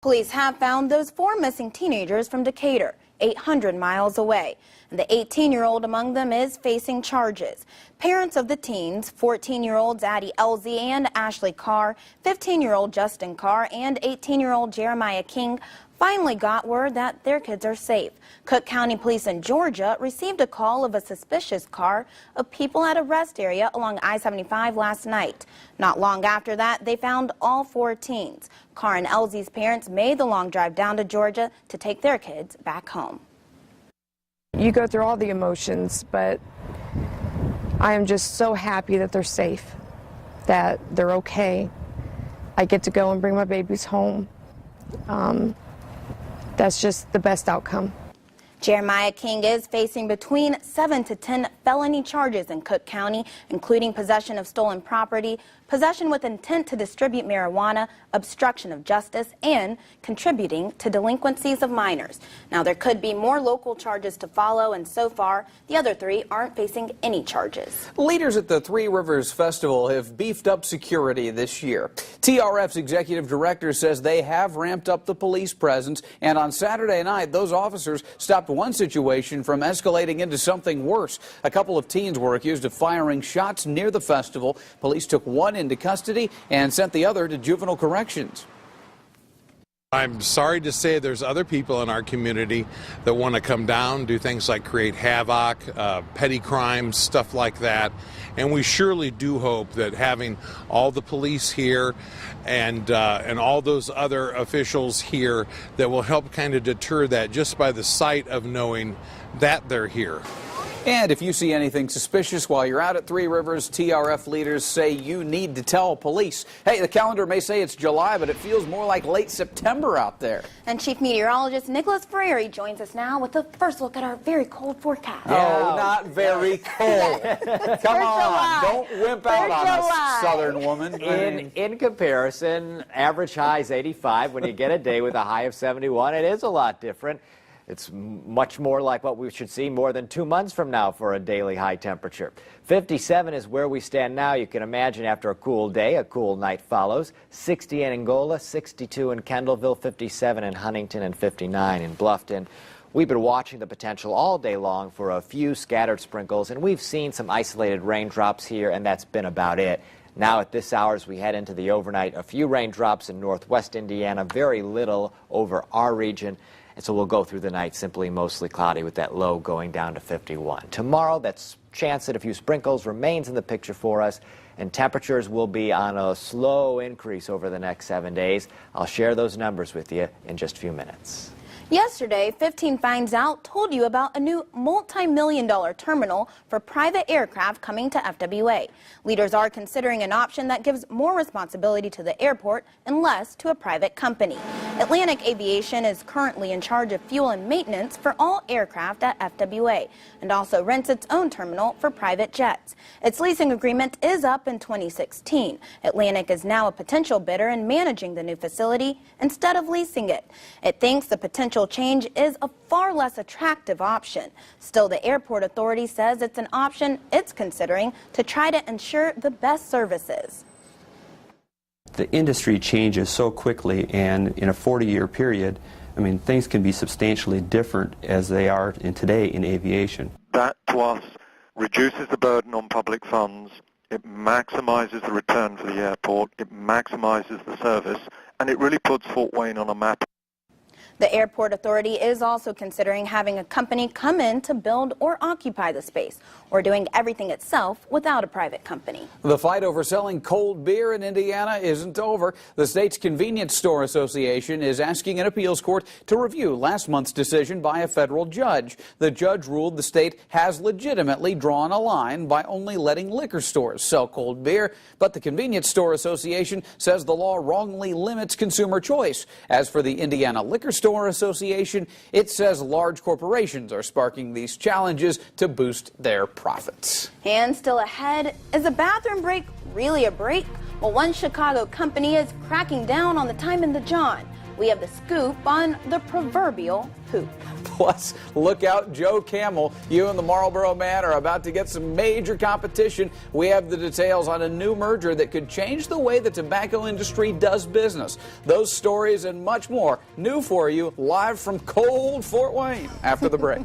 Police have found those 4 missing teenagers from Decatur, 800 miles away. And the 18-year-old among them is facing charges. Parents of the teens, 14-year-olds Addie Elsie and Ashley Carr, 15-year-old Justin Carr, and 18-year-old Jeremiah King, finally got word that their kids are safe. Cook County Police in Georgia received a call of a suspicious car of people at a rest area along I-75 last night. Not long after that, they found all 4 teens. Carr and Elsie's parents made the long drive down to Georgia to take their kids back home. You go through all the emotions, but I am just so happy that they're safe, that they're okay. I get to go and bring my babies home. That's just the best outcome. Jeremiah King is facing between 7 to 10 felony charges in Cook County, including possession of stolen property, possession with intent to distribute marijuana, obstruction of justice, and contributing to delinquencies of minors. Now, there could be more local charges to follow, and so far, the other 3 aren't facing any charges. Leaders at the Three Rivers Festival have beefed up security this year. TRF's executive director says they have ramped up the police presence, and on Saturday night, those officers stopped one situation from escalating into something worse. A couple of teens were accused of firing shots near the festival. Police took one into custody and sent the other to juvenile corrections. I'm sorry to say there's other people in our community that want to come down, do things like create havoc, petty crimes, stuff like that. And we surely do hope that having all the police here and all those other officials here that will help kind of deter that just by the sight of knowing that they're here. And if you see anything suspicious while you're out at Three Rivers, TRF leaders say you need to tell police. Hey, the calendar may say it's July, but it feels more like late September out there. And Chief Meteorologist Nicholas Ferreri joins us now with a first look at our very cold forecast. Oh, not very cold. Come on, don't wimp out on us, Southern woman. In comparison, average high is 85. When you get a day with a high of 71, it is a lot different. It's much more like what we should see more than 2 months from now for a daily high temperature. 57 is where we stand now. You can imagine after a cool day, a cool night follows. 60 in Angola, 62 in Kendallville, 57 in Huntington, and 59 in Bluffton. We've been watching the potential all day long for a few scattered sprinkles, and we've seen some isolated raindrops here, and that's been about it. Now at this hour, as we head into the overnight, a few raindrops in northwest Indiana, very little over our region. And so we'll go through the night simply mostly cloudy with that low going down to 51. Tomorrow, that chance at a few sprinkles remains in the picture for us, and temperatures will be on a slow increase over the next 7 days. I'll share those numbers with you in just a few minutes. Yesterday, 15 Finds Out told you about a new multi-million-dollar terminal for private aircraft coming to FWA. Leaders are considering an option that gives more responsibility to the airport and less to a private company. Atlantic Aviation is currently in charge of fuel and maintenance for all aircraft at FWA and also rents its own terminal for private jets. Its leasing agreement is up in 2016. Atlantic is now a potential bidder in managing the new facility instead of leasing it. It thinks the potential change is a far less attractive option. Still, the airport authority says it's an option it's considering to try to ensure the best services. The industry changes so quickly, and in a 40-year period, I mean, things can be substantially different as they are today in aviation. That, to us, reduces the burden on public funds, it maximizes the return for the airport, it maximizes the service, and it really puts Fort Wayne on a map. The airport authority is also considering having a company come in to build or occupy the space, or doing everything itself without a private company. The fight over selling cold beer in Indiana isn't over. The state's Convenience Store Association is asking an appeals court to review last month's decision by a federal judge. The judge ruled the state has legitimately drawn a line by only letting liquor stores sell cold beer, but the Convenience Store Association says the law wrongly limits consumer choice. As for the Indiana Liquor Store Association, it says large corporations are sparking these challenges to boost their profits. And still ahead, is a bathroom break really a break? Well, one Chicago company is cracking down on the time in the John. We have the scoop on the proverbial poop. Plus, look out, Joe Camel. You and the Marlboro Man are about to get some major competition. We have the details on a new merger that could change the way the tobacco industry does business. Those stories and much more new for you live from cold Fort Wayne after the break.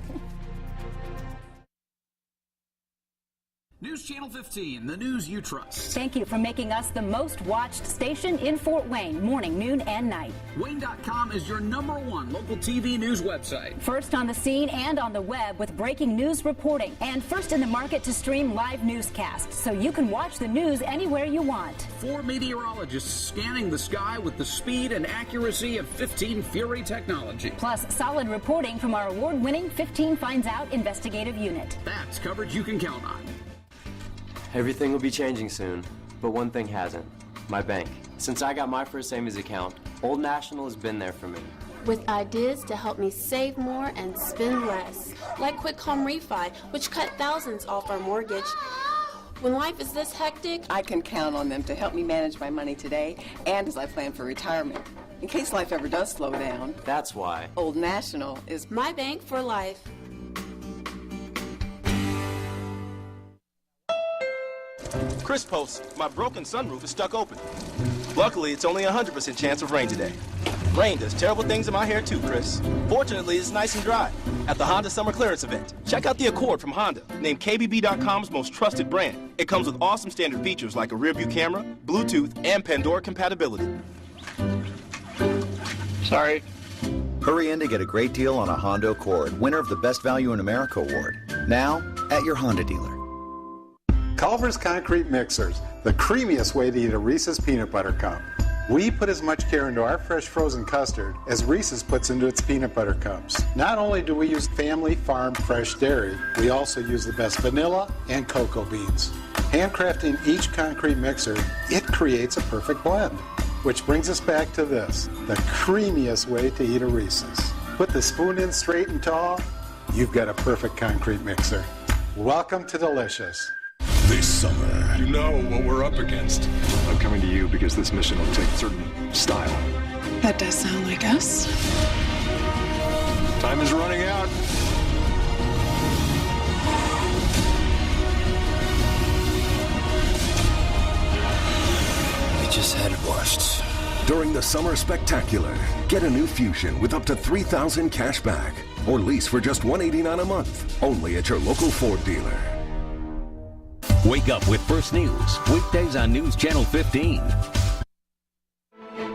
News Channel 15, the news you trust. Thank you for making us the most watched station in Fort Wayne, morning, noon, and night. Wayne.com is your #1 local TV news website. First on the scene and on the web with breaking news reporting. And first in the market to stream live newscasts, so you can watch the news anywhere you want. 4 meteorologists scanning the sky with the speed and accuracy of 15 Fury technology. Plus solid reporting from our award-winning 15 Finds Out investigative unit. That's coverage you can count on. Everything will be changing soon, but one thing hasn't. My bank. Since I got my first savings account, Old National has been there for me. With ideas to help me save more and spend less. Like Quick Home Refi, which cut thousands off our mortgage. When life is this hectic, I can count on them to help me manage my money today and as I plan for retirement. In case life ever does slow down. That's why Old National is my bank for life. Chris posts, my broken sunroof is stuck open. Luckily, it's only a 100% chance of rain today. Rain does terrible things in my hair too, Chris. Fortunately, it's nice and dry. At the Honda Summer Clearance event, check out the Accord from Honda, named KBB.com's most trusted brand. It comes with awesome standard features like a rear-view camera, Bluetooth, and Pandora compatibility. Sorry. Hurry in to get a great deal on a Honda Accord, winner of the Best Value in America award. Now, at your Honda dealer. Culver's Concrete Mixers, the creamiest way to eat a Reese's peanut butter cup. We put as much care into our fresh frozen custard as Reese's puts into its peanut butter cups. Not only do we use family farm fresh dairy, we also use the best vanilla and cocoa beans. Handcrafting each concrete mixer, it creates a perfect blend. Which brings us back to this, the creamiest way to eat a Reese's. Put the spoon in straight and tall, you've got a perfect concrete mixer. Welcome to Delicious. This summer, you know what we're up against. I'm coming to you because this mission will take certain style. That does sound like us. Time is running out. We just had it washed. During the Summer Spectacular, get a new Fusion with up to $3,000 cash back. Or lease for just $189 a month. Only at your local Ford dealer. Wake up with First News, weekdays on News Channel 15.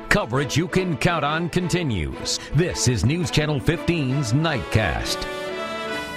Coverage you can count on continues. This is News Channel 15's Nightcast.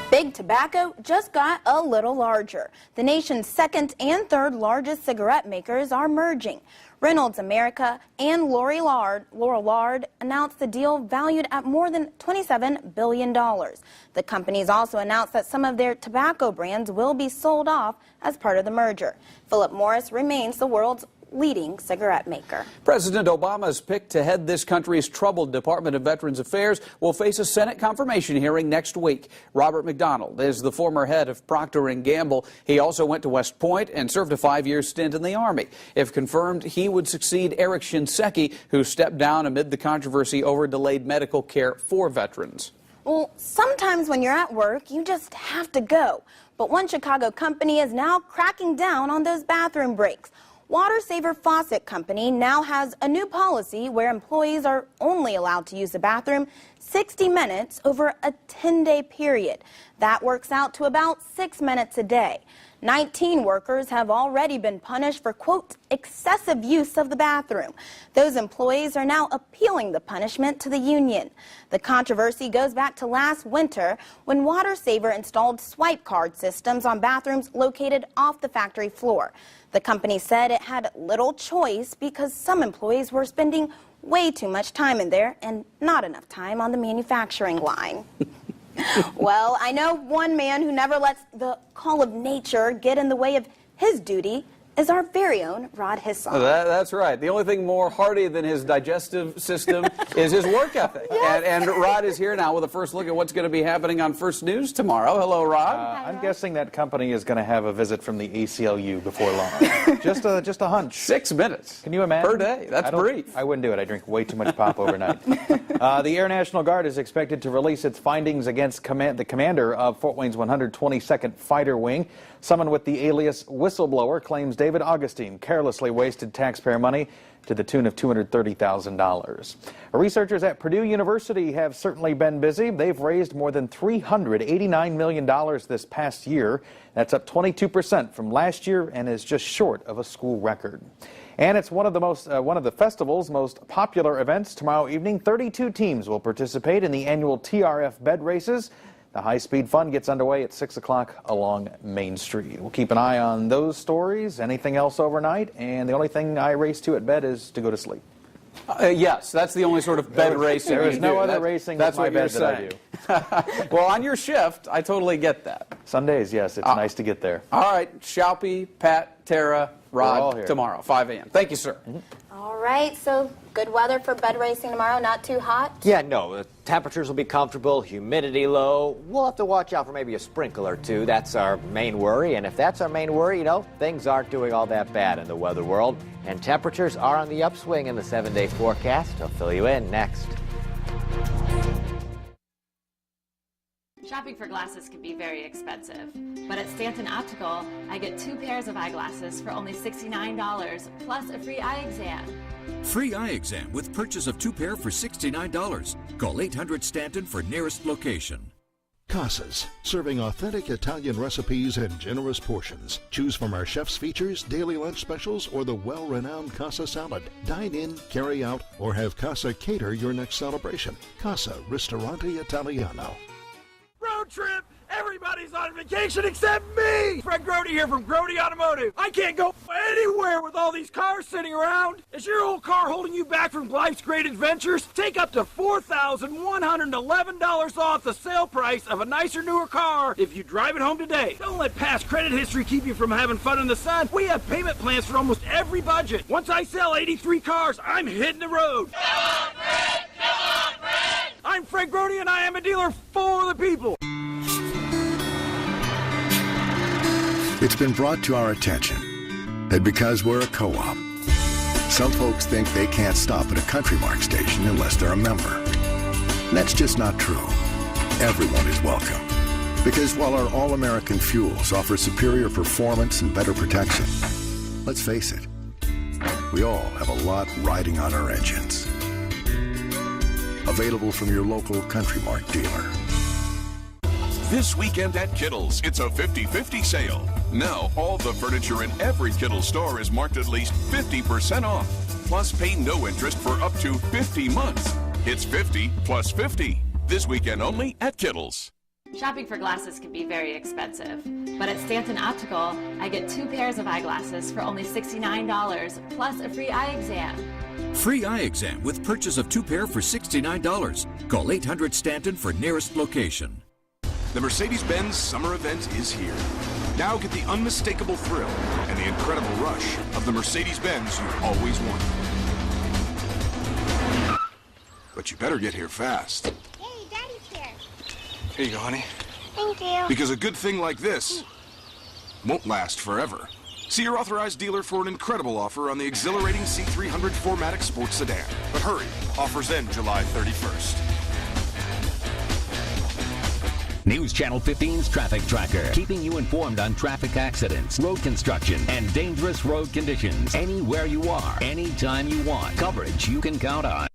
Big Tobacco just got a little larger. The nation's second and third largest cigarette makers are merging. Reynolds America and Laurel Lard announced the deal valued at more than $27 billion. The companies also announced that some of their tobacco brands will be sold off as part of the merger. Philip Morris remains the world's leading cigarette maker. President Obama's pick to head this country's troubled Department of Veterans Affairs will face a Senate confirmation hearing next week. Robert McDonald is the former head of Procter & Gamble. He also went to West Point and served a 5-year stint in the Army. If confirmed, he would succeed Eric Shinseki, who stepped down amid the controversy over delayed medical care for veterans. Well, sometimes when you're at work, you just have to go. But one Chicago company is now cracking down on those bathroom breaks. Water Saver Faucet Company now has a new policy where employees are only allowed to use the bathroom 60 minutes over a 10-day period. That works out to about 6 minutes a day. 19 workers have already been punished for, quote, excessive use of the bathroom. Those employees are now appealing the punishment to the union. The controversy goes back to last winter when Water Saver installed swipe card systems on bathrooms located off the factory floor. The company said it had little choice because some employees were spending way too much time in there and not enough time on the manufacturing line. Well, I know one man who never lets the call of nature get in the way of his duty is our very own Rod Hisson. That's right. The only thing more hearty than his digestive system is his work ethic. Yes. And Rod is here now with a first look at what's going to be happening on First News tomorrow. Hello, Rod. I'm guessing that company is going to have a visit from the ACLU before long. just a hunch. 6 minutes. Can you imagine? Per day. That's brief. I wouldn't do it. I drink way too much pop overnight. The Air National Guard is expected to release its findings against the commander of Fort Wayne's 122nd Fighter Wing. Someone with the alias Whistleblower claims David Augustine carelessly wasted taxpayer money to the tune of $230,000. Researchers at Purdue University have certainly been busy. They've raised more than $389 million this past year. That's up 22% from last year and is just short of a school record. And it's one of the festival's most popular events. Tomorrow evening, 32 teams will participate in the annual TRF bed races. The high-speed fun gets underway at 6 o'clock along Main Street. We'll keep an eye on those stories, anything else overnight, and the only thing I race to at bed is to go to sleep. Yes, that's the only sort of bed racing. There is no other racing that's with my what bed that I do. Well, on your shift, I totally get that. Sundays, yes, it's nice to get there. All right, Shalpy, Pat, Tara, Rod, tomorrow, 5 a.m. Thank you, sir. All right, so good weather for bed racing tomorrow, not too hot? Yeah, no, the temperatures will be comfortable, humidity low. We'll have to watch out for maybe a sprinkle or two. That's our main worry, and if that's our main worry, you know, things aren't doing all that bad in the weather world. And temperatures are on the upswing in the 7-day forecast. I'll fill you in next. Shopping for glasses can be very expensive, but at Stanton Optical, I get 2 pairs of eyeglasses for only $69, plus a free eye exam. Free eye exam with purchase of 2 pair for $69. Call 800-STANTON for nearest location. Casas, serving authentic Italian recipes in generous portions. Choose from our chef's features, daily lunch specials, or the well-renowned Casa Salad. Dine in, carry out, or have Casa cater your next celebration. Casa Ristorante Italiano. Road trip! Everybody's on vacation except me! Fred Grody here from Grody Automotive. I can't go anywhere with all these cars sitting around. Is your old car holding you back from life's great adventures? Take up to $4,111 off the sale price of a nicer, newer car if you drive it home today. Don't let past credit history keep you from having fun in the sun. We have payment plans for almost every budget. Once I sell 83 cars, I'm hitting the road. Come on, Fred! Come on, Fred! I'm Fred Grody, and I am a dealer for the people. It's been brought to our attention that because we're a co-op, some folks think they can't stop at a Country Mark station unless they're a member. And that's just not true. Everyone is welcome. Because while our all-American fuels offer superior performance and better protection, let's face it, we all have a lot riding on our engines. Available from your local Country Mark dealer. This weekend at Kittle's, it's a 50-50 sale. Now, all the furniture in every Kittle's store is marked at least 50% off. Plus, pay no interest for up to 50 months. It's 50 plus 50. This weekend only at Kittle's. Shopping for glasses can be very expensive, but at Stanton Optical, I get 2 pairs of eyeglasses for only $69, plus a free eye exam. Free eye exam with purchase of 2 pair for $69. Call 800-STANTON for nearest location. The Mercedes-Benz summer event is here. Now get the unmistakable thrill and the incredible rush of the Mercedes-Benz you've always wanted. But you better get here fast. Hey, Daddy's here. Here you go, honey. Thank you. Because a good thing like this won't last forever. See your authorized dealer for an incredible offer on the exhilarating C300 4MATIC Sports Sedan. But hurry, offers end July 31st. News Channel 15's Traffic Tracker, keeping you informed on traffic accidents, road construction, and dangerous road conditions. Anywhere you are, anytime you want. Coverage you can count on.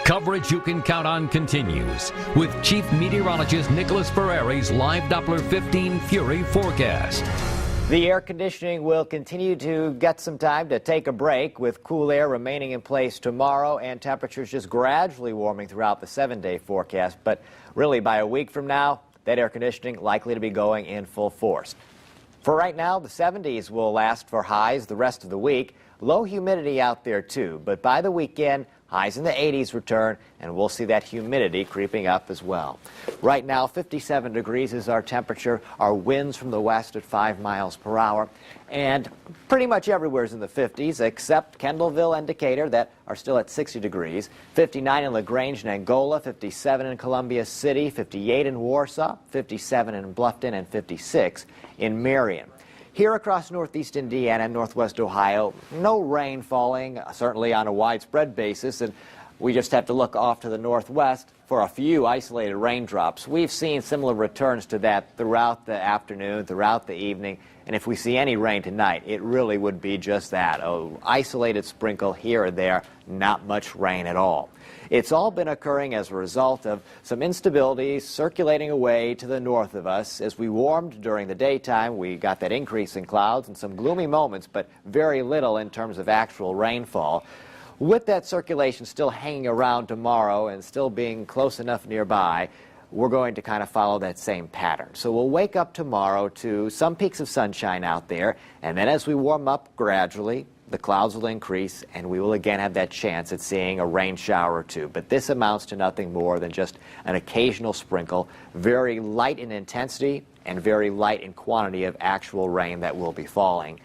Coverage you can count on continues with Chief Meteorologist Nicholas Ferreri's live Doppler 15 Fury forecast. The air conditioning will continue to get some time to take a break, with cool air remaining in place tomorrow and temperatures just gradually warming throughout the 7-day forecast. But really, by a week from now, that air conditioning likely to be going in full force. For right now, the 70s will last for highs the rest of the week. Low humidity out there too, but by the weekend, Highs in the 80s return, and we'll see that humidity creeping up as well. Right now, 57 degrees is our temperature. Our winds from the west at 5 miles per hour. And pretty much everywhere is in the 50s, except Kendallville and Decatur that are still at 60 degrees. 59 in LaGrange and Angola, 57 in Columbia City, 58 in Warsaw, 57 in Bluffton, and 56 in Marion. Here across northeast Indiana and northwest Ohio, no rain falling, certainly on a widespread basis, and we just have to look off to the northwest for a few isolated raindrops. We've seen similar returns to that throughout the afternoon, throughout the evening, and if we see any rain tonight, it really would be just that, an isolated sprinkle here or there, not much rain at all. It's all been occurring as a result of some instability circulating away to the north of us. As we warmed during the daytime, we got that increase in clouds and some gloomy moments, but very little in terms of actual rainfall. With that circulation still hanging around tomorrow and still being close enough nearby, we're going to kind of follow that same pattern. So we'll wake up tomorrow to some peaks of sunshine out there, and then as we warm up gradually, the clouds will increase, and we will again have that chance at seeing a rain shower or two. But this amounts to nothing more than just an occasional sprinkle, very light in intensity and very light in quantity of actual rain that will be falling.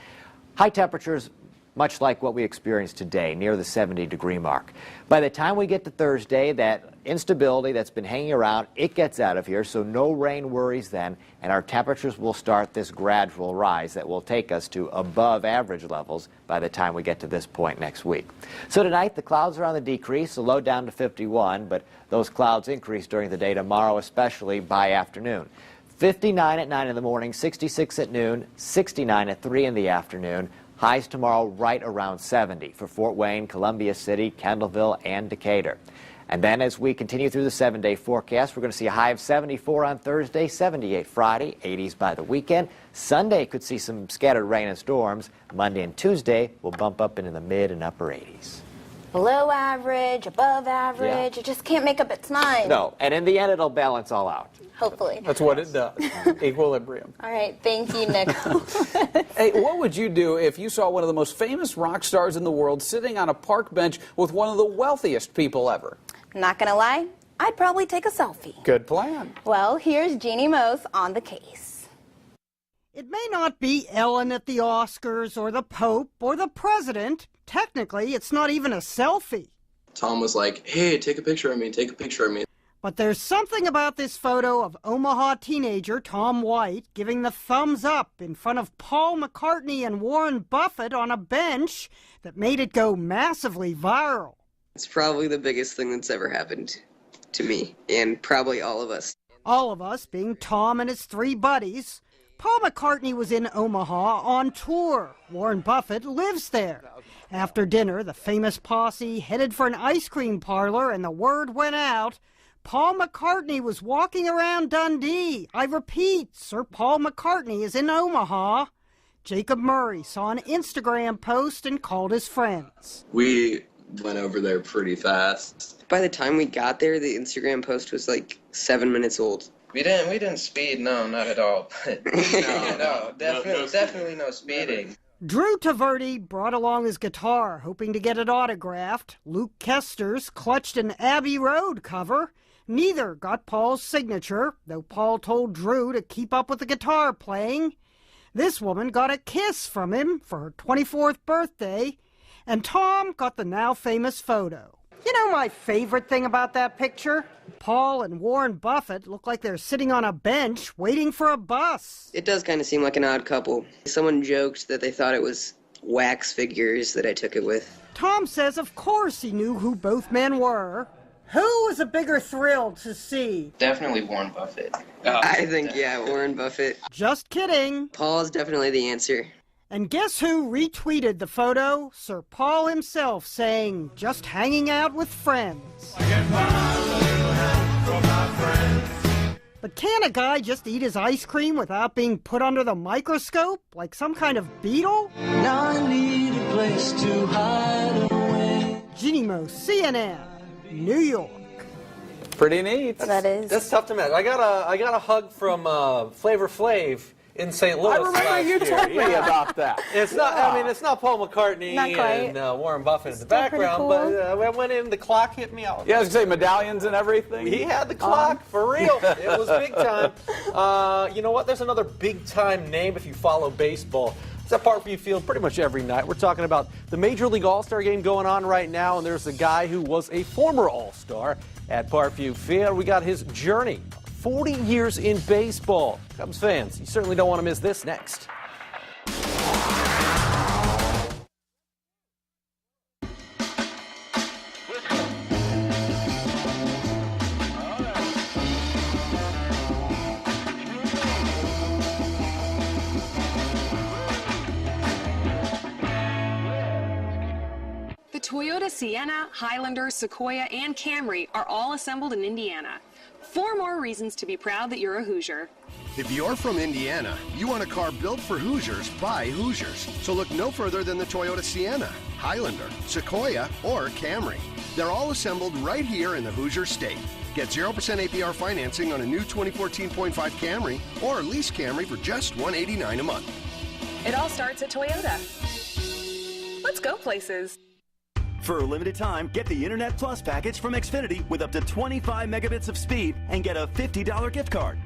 High temperatures, much like what we experienced today, near the 70-degree mark. By the time we get to Thursday, that instability that's been hanging around, it gets out of here, so no rain worries then, and our temperatures will start this gradual rise that will take us to above average levels by the time we get to this point next week. So tonight, the clouds are on the decrease, the low down to 51, but those clouds increase during the day tomorrow, especially by afternoon. 59 at 9 in the morning, 66 at noon, 69 at 3 in the afternoon. Highs tomorrow right around 70 for Fort Wayne, Columbia City, Kendallville, and Decatur. And then as we continue through the 7-day forecast, we're going to see a high of 74 on Thursday, 78 Friday, 80s by the weekend. Sunday could see some scattered rain and storms. Monday and Tuesday will bump up into the mid and upper 80s. Below average, above average, It just can't make up its mind. No, and in the end it'll balance all out. Hopefully. That's what it does. Equilibrium. All right, thank you, Nick. Hey, what would you do if you saw one of the most famous rock stars in the world sitting on a park bench with one of the wealthiest people ever? Not gonna lie, I'd probably take a selfie. Good plan. Well, here's Jeannie Mose on the case. It may not be Ellen at the Oscars or the Pope or the President. Technically, it's not even a selfie. Tom was like, hey, take a picture of me, take a picture of me. But there's something about this photo of Omaha teenager Tom White giving the thumbs up in front of Paul McCartney and Warren Buffett on a bench that made it go massively viral. It's probably the biggest thing that's ever happened to me, and probably all of us. All of us being Tom and his 3 buddies. Paul McCartney was in Omaha on tour. Warren Buffett lives there. After dinner, the famous posse headed for an ice cream parlor, and the word went out. Paul McCartney was walking around Dundee. I repeat, Sir Paul McCartney is in Omaha. Jacob Murray saw an Instagram post and called his friends. We went over there pretty fast. By the time we got there, the Instagram post was like 7 minutes old. We didn't speed, no, not at all. Definitely no speeding. Drew Taverty brought along his guitar, hoping to get it autographed. Luke Kesters clutched an Abbey Road cover. Neither got Paul's signature, though Paul told Drew to keep up with the guitar playing. This woman got a kiss from him for her 24th birthday, and Tom got the now famous photo. You know my favorite thing about that picture? Paul and Warren Buffett look like they're sitting on a bench waiting for a bus. It does kind of seem like an odd couple. Someone joked that they thought it was wax figures that I took it with. Tom says of course he knew who both men were. Who was a bigger thrill to see? Definitely Warren Buffett. I think, Warren Buffett. Just kidding. Paul's definitely the answer. And guess who retweeted the photo? Sir Paul himself saying, just hanging out with friends. But can a guy just eat his ice cream without being put under the microscope? Like some kind of beetle? Now I need a place to hide away. Jeannie Mo, CNN, New York. Pretty neat. That is. That's tough to imagine. I got a hug from Flavor Flav. in St. Louis. I remember you told me about that. It's not. I mean, it's not Paul McCartney Not quite. and Warren Buffett in the Still pretty background, cool. but I went in. The clock hit me out. Yeah, I was gonna say medallions and everything. He had the clock for real. It was big time. You know what? There's another big time name if you follow baseball. It's at Parkview Field pretty much every night. We're talking about the Major League All-Star game going on right now, and there's a guy who was a former All-Star at Parkview Field. We got his journey, 40 years in baseball. Cubs fans, you certainly don't want to miss this next. The Toyota Sienna, Highlander, Sequoia, and Camry are all assembled in Indiana. 4 more reasons to be proud that you're a Hoosier. If you're from Indiana, you want a car built for Hoosiers by Hoosiers. So look no further than the Toyota Sienna, Highlander, Sequoia, or Camry. They're all assembled right here in the Hoosier state. Get 0% APR financing on a new 2014.5 Camry or lease Camry for just $189 a month. It all starts at Toyota. Let's go places. For a limited time, get the Internet Plus package from Xfinity with up to 25 megabits of speed and get a $50 gift card.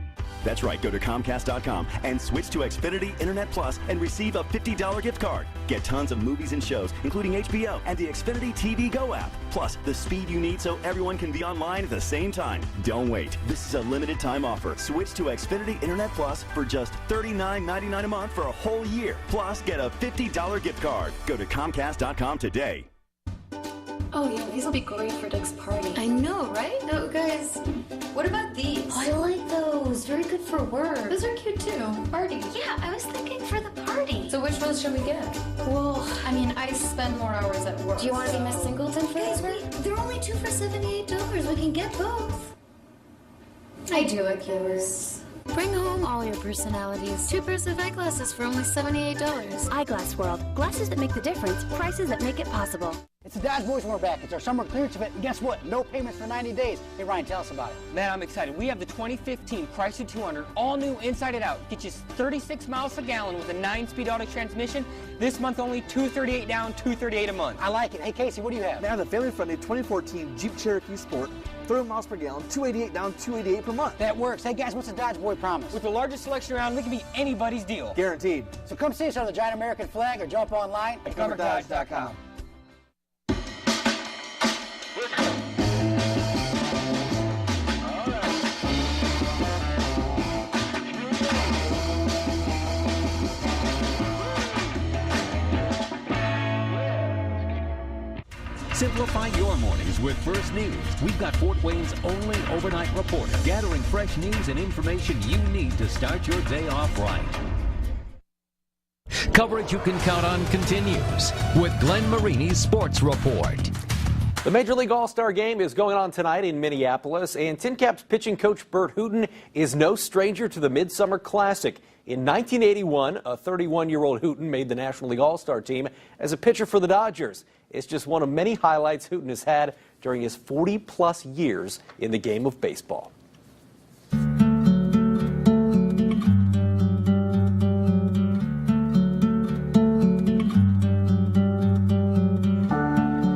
That's right, go to Comcast.com and switch to Xfinity Internet Plus and receive a $50 gift card. Get tons of movies and shows, including HBO and the Xfinity TV Go app. Plus, the speed you need so everyone can be online at the same time. Don't wait. This is a limited time offer. Switch to Xfinity Internet Plus for just $39.99 a month for a whole year. Plus, get a $50 gift card. Go to Comcast.com today. Oh yeah, these will be great for Dick's party. I know, right? No, guys, what about these? Oh, I like those. Very good for work. Those are cute too. Party. Yeah, I was thinking for the party. So which ones should we get? Well, I mean, I spend more hours at work. Do you want to be Miss Singleton for this week? They're only 2 for $78. We can get both. I do like yours. Bring home all your personalities. 2 pairs of eyeglasses for only $78. Eyeglass World. Glasses that make the difference. Prices that make it possible. It's the Dodge Boys and we're back. It's our summer clearance event, and guess what? No payments for 90 days. Hey, Ryan, tell us about it. Man, I'm excited. We have the 2015 Chrysler 200, all new inside and out. Get you 36 miles per gallon with a 9-speed auto transmission. This month only $238 down, $238 a month. I like it. Hey, Casey, what do you have? They have the family-friendly 2014 Jeep Cherokee Sport, 30 miles per gallon, $288 down, $288 per month. That works. Hey, guys, what's the Dodge Boy promise? With the largest selection around, we can be anybody's deal. Guaranteed. So come see us on the Giant American Flag or jump online at CoverDodge.com. Simplify your mornings with First News. We've got Fort Wayne's only overnight reporter gathering fresh news and information you need to start your day off right. Coverage you can count on continues with Glenn Marini's Sports Report. The Major League All-Star Game is going on tonight in Minneapolis, and Tin Caps pitching coach Bert Hooton is no stranger to the Midsummer Classic. In 1981, a 31-year-old Hooton made the National League All-Star team as a pitcher for the Dodgers. It's just one of many highlights Hooton has had during his 40-plus years in the game of baseball.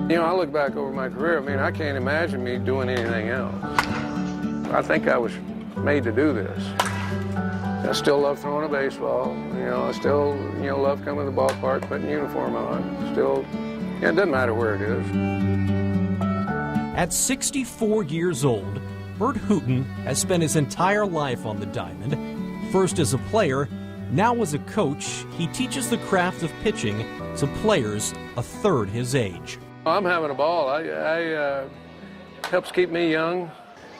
You know, I look back over my career, I mean, I can't imagine me doing anything else. I think I was made to do this. I still love throwing a baseball. You know, I still, love coming to the ballpark, putting a uniform on. Still, it doesn't matter where it is. At 64 years old, Bert Hooton has spent his entire life on the diamond. First as a player, now as a coach, he teaches the craft of pitching to players a third his age. I'm having a ball. I helps keep me young.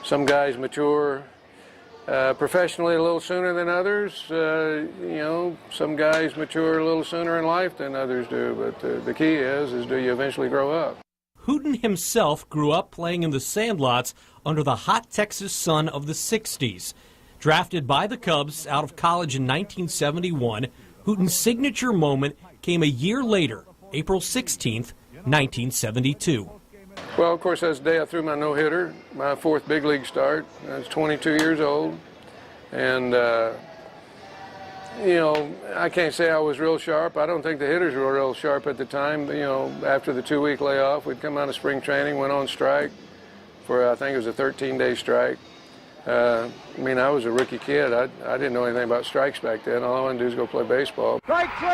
Some guys mature professionally a little sooner than others. Some guys mature a little sooner in life than others do. But the key is do you eventually grow up? Hooton himself grew up playing in the sandlots under the hot Texas sun of the 60s. Drafted by the Cubs out of college in 1971, Hooton's signature moment came a year later, April 16th, 1972. Well, of course, that's the day I threw my no-hitter, my 4th big league start. I was 22 years old, and You know, I can't say I was real sharp. I don't think the hitters were real sharp at the time. You know, after the 2-week layoff, we'd come out of spring training, went on strike for, I think it was a 13-day strike. I mean, I was a rookie kid. I didn't know anything about strikes back then. All I wanted to do was go play baseball. Strike 3,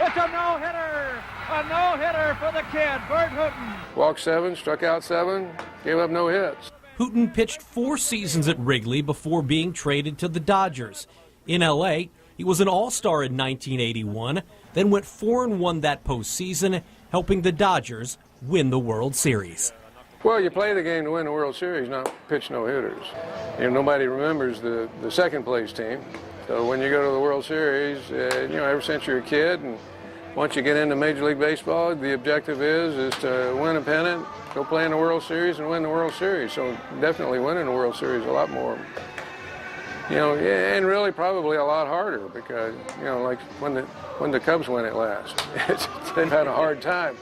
it's a no-hitter! A no-hitter for the kid, Bert Hooten. Walked 7, struck out 7, gave up no hits. Hooten pitched 4 seasons at Wrigley before being traded to the Dodgers. In L.A., he was an All-Star in 1981, then went 4-1 that postseason, helping the Dodgers win the World Series. Well, you play the game to win the World Series, not pitch no hitters. You know, nobody remembers the second place team. So when you go to the World Series, you know, ever since you're a kid, and once you get into Major League Baseball, the objective is to win a pennant, go play in the World Series, and win the World Series. So definitely winning the World Series a lot more. You know, and really probably a lot harder because, you know, like when the Cubs win it last, they've had a hard time.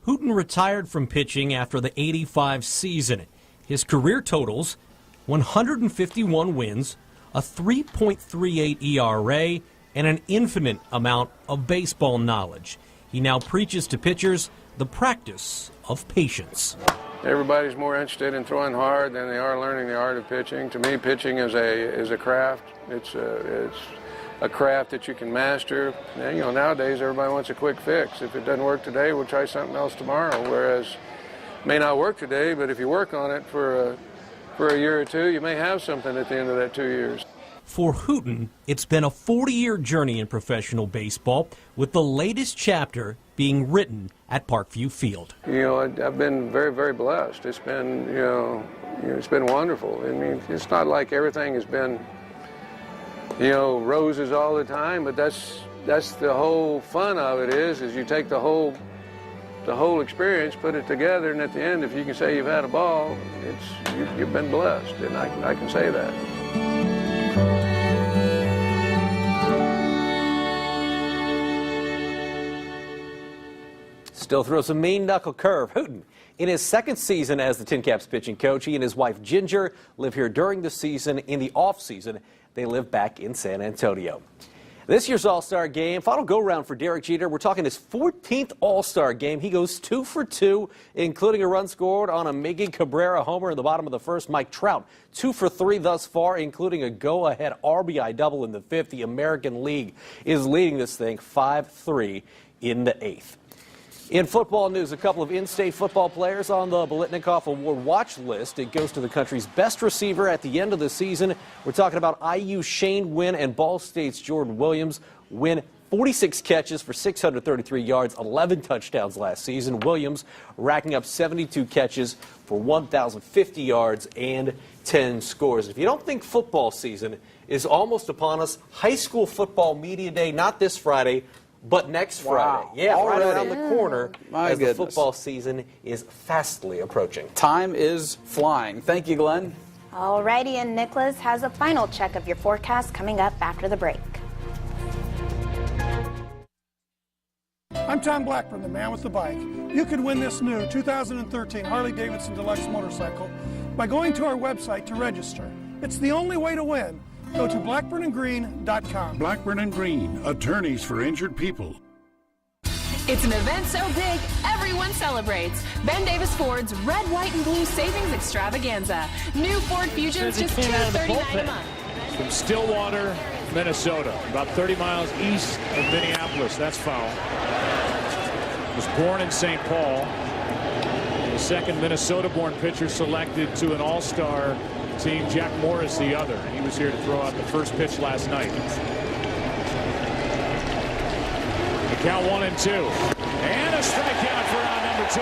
Hooten retired from pitching after the '85 season. His career totals: 151 wins, a 3.38 ERA, and an infinite amount of baseball knowledge. He now preaches to pitchers the practice of patience. Everybody's more interested in throwing hard than they are learning the art of pitching. To me, pitching is a craft. It's a craft that you can master. And, you know, nowadays everybody wants a quick fix. If it doesn't work today, we'll try something else tomorrow. Whereas it may not work today, but if you work on it for a year or two, you may have something at the end of that 2 years. For Hooten, it's been a 40-year journey in professional baseball, with the latest chapter being written at Parkview Field. You know, I've been very, very blessed. It's been, you know, it's been wonderful. I mean, it's not like everything has been, you know, roses all the time, but that's the whole fun of it is you take the whole experience, put it together, and at the end, if you can say you've had a ball, you've been blessed, and I can say that. Still throws a mean knuckle curve. Hooten, in his second season as the Tin Caps pitching coach, he and his wife Ginger live here during the season. In the off season, they live back in San Antonio. This year's All-Star game, final go-round for Derek Jeter. We're talking his 14th All-Star game. He goes 2 for 2, including a run scored on a Miggy Cabrera homer in the bottom of the first. Mike Trout, 2 for 3 thus far, including a go-ahead RBI double in the 5th. The American League is leading this thing 5-3 in the 8th. In football news, a couple of in-state football players on the Biletnikoff Award watch list. It goes to the country's best receiver at the end of the season. We're talking about IU Shane Wynn and Ball State's Jordan Williams. Wynn, 46 catches for 633 yards, 11 touchdowns last season. Williams racking up 72 catches for 1,050 yards and 10 scores. If you don't think football season is almost upon us, high school football media day, not this Friday, but next Friday. Yeah, right around the corner as the football season is fastly approaching. Time is flying. Thank you, Glenn. Alrighty, and Nicholas has a final check of your forecast coming up after the break. I'm Tom Blackburn, the man with the bike. You could win this new 2013 Harley-Davidson Deluxe motorcycle by going to our website to register. It's the only way to win. Go to blackburnandgreen.com. Blackburn and Green, attorneys for injured people. It's an event so big, everyone celebrates. Ben Davis Ford's Red, White, and Blue Savings Extravaganza. New Ford Fusions just $239 a month. From Stillwater, Minnesota, about 30 miles east of Minneapolis. That's foul. Was born in St. Paul. The second Minnesota-born pitcher selected to an all-star team. Jack Morris the other. He was here to throw out the first pitch last night. The count 1-2. And a strikeout for round number 2.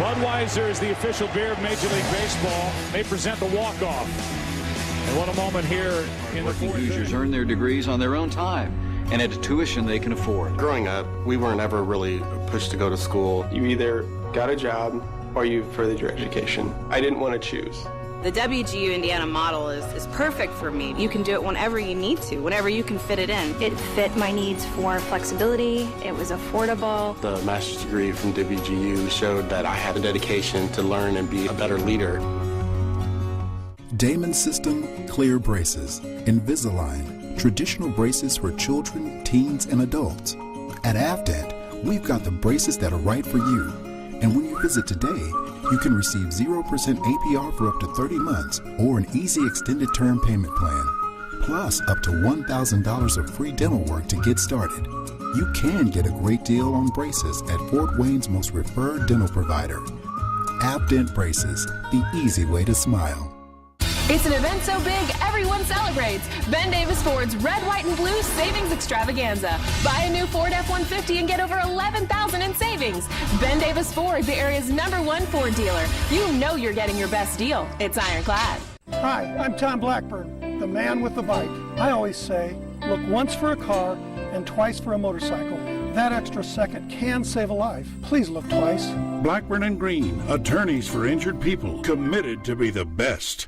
Budweiser is the official beer of Major League Baseball. They present the walk-off. And what a moment here in the fourth. Hoosiers earn their degrees on their own time and at a tuition they can afford. Growing up, we weren't ever really pushed to go to school. You either got a job or you furthered your education. I didn't want to choose. The WGU Indiana model is perfect for me. You can do it whenever you need to, whenever you can fit it in. It fit my needs for flexibility. It was affordable. The master's degree from WGU showed that I had a dedication to learn and be a better leader. Damon System Clear Braces, Invisalign, traditional braces for children, teens, and adults. At Avdent, we've got the braces that are right for you. And when you visit today, you can receive 0% APR for up to 30 months or an easy extended term payment plan. Plus up to $1,000 of free dental work to get started. You can get a great deal on braces at Fort Wayne's most referred dental provider. Avdent Braces, the easy way to smile. It's an event so big, everyone celebrates. Ben Davis Ford's Red, White, and Blue Savings Extravaganza. Buy a new Ford F-150 and get over $11,000 in savings. Ben Davis Ford, the area's #1 Ford dealer. You know you're getting your best deal. It's ironclad. Hi, I'm Tom Blackburn, the man with the bike. I always say, look once for a car and twice for a motorcycle. That extra second can save a life. Please look twice. Blackburn and Green, attorneys for injured people, committed to be the best.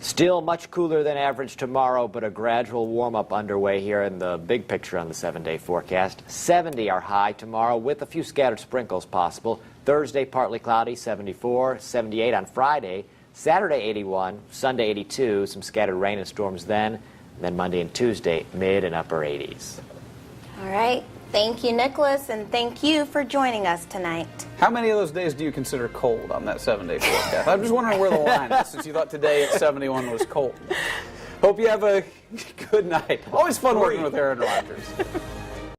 Still much cooler than average tomorrow, but a gradual warm-up underway here in the big picture on the 7-day forecast. 70 are high tomorrow with a few scattered sprinkles possible. Thursday, partly cloudy, 74, 78 on Friday. Saturday, 81, Sunday, 82, some scattered rain and storms then. Then Monday and Tuesday, mid and upper 80s. All right. Thank you, Nicholas, and thank you for joining us tonight. How many of those days do you consider cold on that 7-day forecast? I'm just wondering where the line is, since you thought today at 71 was cold. Hope you have a good night. Always fun working with Aaron Rodgers.